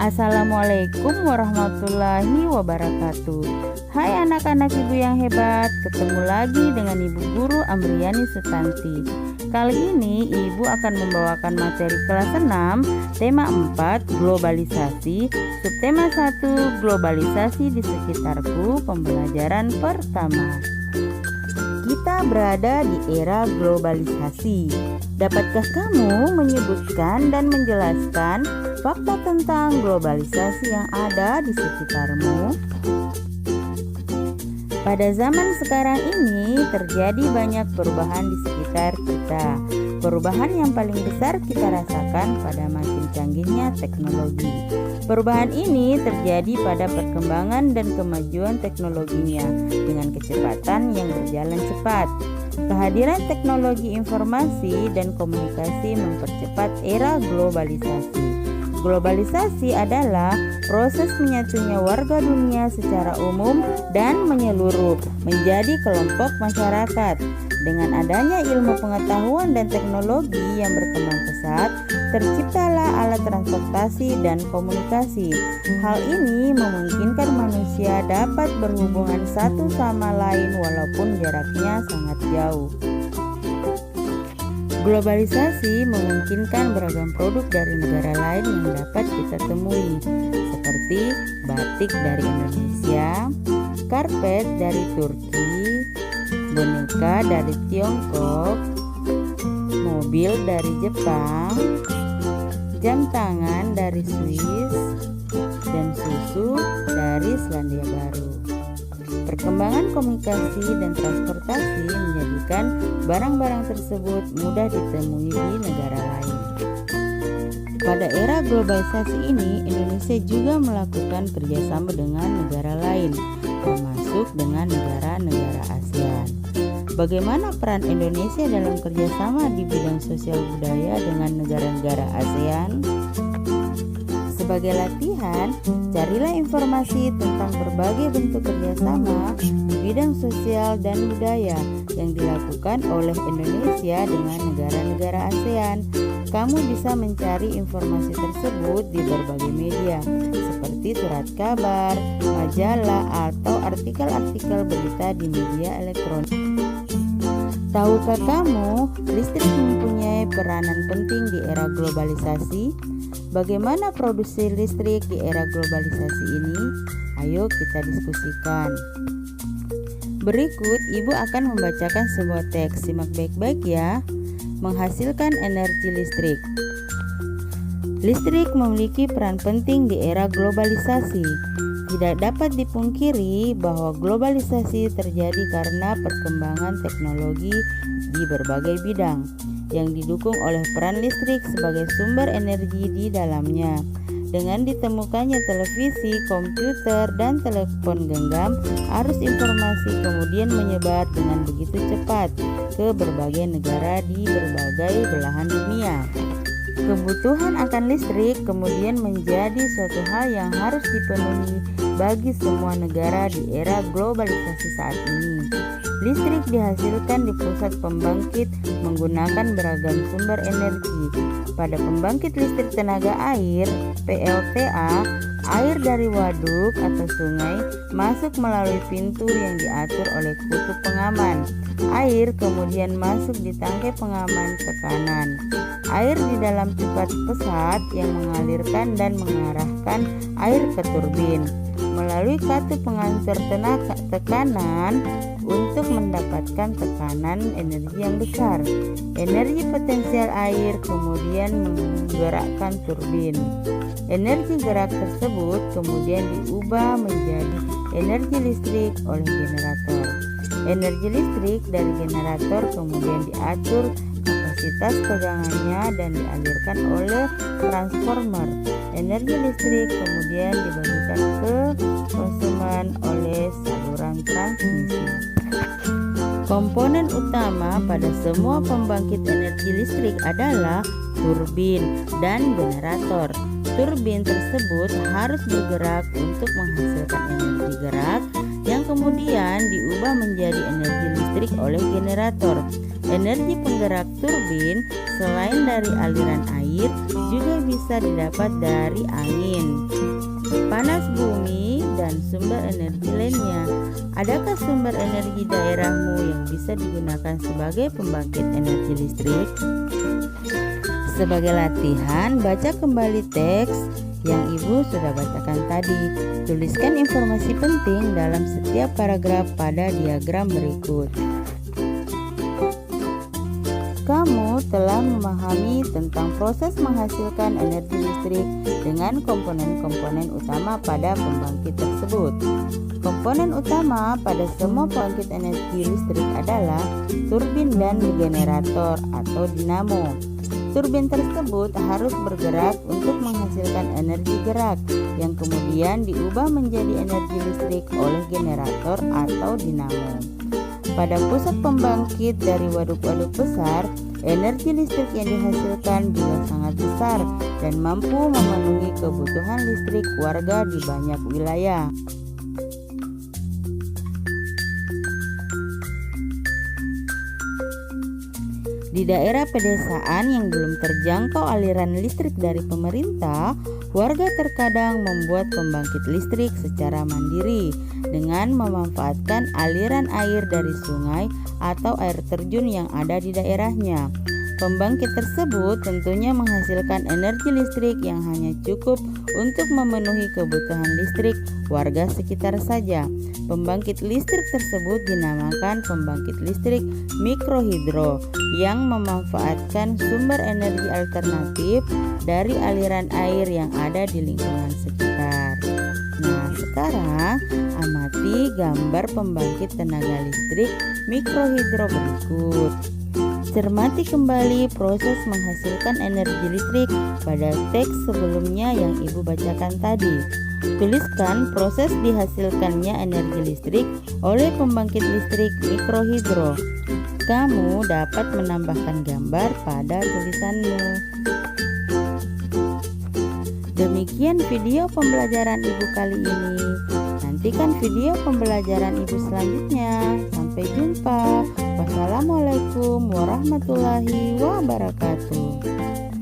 Assalamualaikum warahmatullahi wabarakatuh. Hai anak-anak ibu yang hebat, ketemu lagi dengan Ibu Guru Amriani Sutanti. Kali ini ibu akan membawakan materi kelas 6, tema 4 globalisasi, subtema 1 globalisasi di sekitarku, pembelajaran pertama. Kita berada di era globalisasi. Dapatkah kamu menyebutkan dan menjelaskan fakta tentang globalisasi yang ada di sekitarmu? Pada zaman sekarang ini terjadi banyak perubahan di sekitar kita. Perubahan yang paling besar kita rasakan pada makin canggihnya teknologi. Perubahan ini terjadi pada perkembangan dan kemajuan teknologinya dengan kecepatan yang berjalan cepat. Kehadiran teknologi informasi dan komunikasi mempercepat era globalisasi. Globalisasi adalah proses menyatunya warga dunia secara umum dan menyeluruh menjadi kelompok masyarakat. Dengan adanya ilmu pengetahuan dan teknologi yang berkembang pesat, terciptalah alat transportasi dan komunikasi. Hal ini memungkinkan manusia dapat berhubungan satu sama lain walaupun jaraknya sangat jauh. Globalisasi memungkinkan beragam produk dari negara lain yang dapat kita temui, seperti batik dari Indonesia, karpet dari Turki, boneka dari Tiongkok, mobil dari Jepang, jam tangan dari Swiss, dan susu dari Selandia Baru. Perkembangan komunikasi dan transportasi menjadikan barang-barang tersebut mudah ditemui di negara lain. Pada era globalisasi ini, Indonesia juga melakukan kerjasama dengan negara lain, termasuk dengan negara-negara ASEAN. Bagaimana peran Indonesia dalam kerjasama di bidang sosial budaya dengan negara-negara ASEAN? Sebagai latihan, carilah informasi tentang berbagai bentuk kerjasama di bidang sosial dan budaya yang dilakukan oleh Indonesia dengan negara-negara ASEAN. Kamu bisa mencari informasi tersebut di berbagai media, seperti surat kabar, majalah, atau artikel-artikel berita di media elektronik. Tahukah kamu, listrik mempunyai peranan penting di era globalisasi? Bagaimana produksi listrik di era globalisasi ini? Ayo kita diskusikan. Berikut ibu akan membacakan sebuah teks, simak baik-baik ya. Menghasilkan energi listrik. Listrik memiliki peran penting di era globalisasi. Tidak dapat dipungkiri bahwa globalisasi terjadi karena perkembangan teknologi di berbagai bidang yang didukung oleh peran listrik sebagai sumber energi di dalamnya. Dengan ditemukannya televisi, komputer, dan telepon genggam, arus informasi kemudian menyebar dengan begitu cepat ke berbagai negara di berbagai belahan dunia. Kebutuhan akan listrik kemudian menjadi suatu hal yang harus dipenuhi bagi semua negara di era globalisasi saat ini. Listrik dihasilkan di pusat pembangkit menggunakan beragam sumber energi. Pada pembangkit listrik tenaga air (PLTA), air dari waduk atau sungai masuk melalui pintu yang diatur oleh kutub pengaman. Air kemudian masuk di tangkai pengaman tekanan. Air di dalam pipa pesat yang mengalirkan dan mengarahkan air ke turbin melalui katup pengatur tekanan untuk mendapatkan tekanan energi yang besar. Energi potensial air kemudian menggerakkan turbin. Energi gerak tersebut kemudian diubah menjadi energi listrik oleh generator. Energi listrik dari generator kemudian diatur kapasitas tegangannya dan dialirkan oleh transformer. Energi listrik kemudian dibagikan ke konsumen oleh saluran transmisi. Komponen utama pada semua pembangkit energi listrik adalah turbin dan generator. Turbin tersebut harus bergerak untuk menghasilkan energi gerak yang kemudian diubah menjadi energi listrik oleh generator. Energi penggerak turbin selain dari aliran air air juga bisa didapat dari angin, panas bumi, dan sumber energi lainnya. Adakah sumber energi daerahmu yang bisa digunakan sebagai pembangkit energi listrik? Sebagai latihan, baca kembali teks yang Ibu sudah bacakan tadi. Tuliskan informasi penting dalam setiap paragraf pada diagram berikut. Kamu telah memahami tentang proses menghasilkan energi listrik dengan komponen-komponen utama pada pembangkit tersebut. Komponen utama pada semua pembangkit energi listrik adalah turbin dan generator atau dinamo. Turbin tersebut harus bergerak untuk menghasilkan energi gerak yang kemudian diubah menjadi energi listrik oleh generator atau dinamo. Pada pusat pembangkit dari waduk-waduk besar, energi listrik yang dihasilkan juga sangat besar dan mampu memenuhi kebutuhan listrik warga di banyak wilayah. Di daerah pedesaan yang belum terjangkau aliran listrik dari pemerintah, warga terkadang membuat pembangkit listrik secara mandiri dengan memanfaatkan aliran air dari sungai atau air terjun yang ada di daerahnya. Pembangkit tersebut tentunya menghasilkan energi listrik yang hanya cukup untuk memenuhi kebutuhan listrik warga sekitar saja. Pembangkit listrik tersebut dinamakan pembangkit listrik mikrohidro yang memanfaatkan sumber energi alternatif dari aliran air yang ada di lingkungan sekitar. Nah, sekarang amati gambar pembangkit tenaga listrik mikrohidro berikut. Cermati kembali proses menghasilkan energi listrik pada teks sebelumnya yang Ibu bacakan tadi. Tuliskan proses dihasilkannya energi listrik oleh pembangkit listrik mikrohidro. Kamu dapat menambahkan gambar pada tulisanmu. Demikian video pembelajaran Ibu kali ini. Nantikan video pembelajaran Ibu selanjutnya. Sampai jumpa. Wassalamualaikum warahmatullahi wabarakatuh.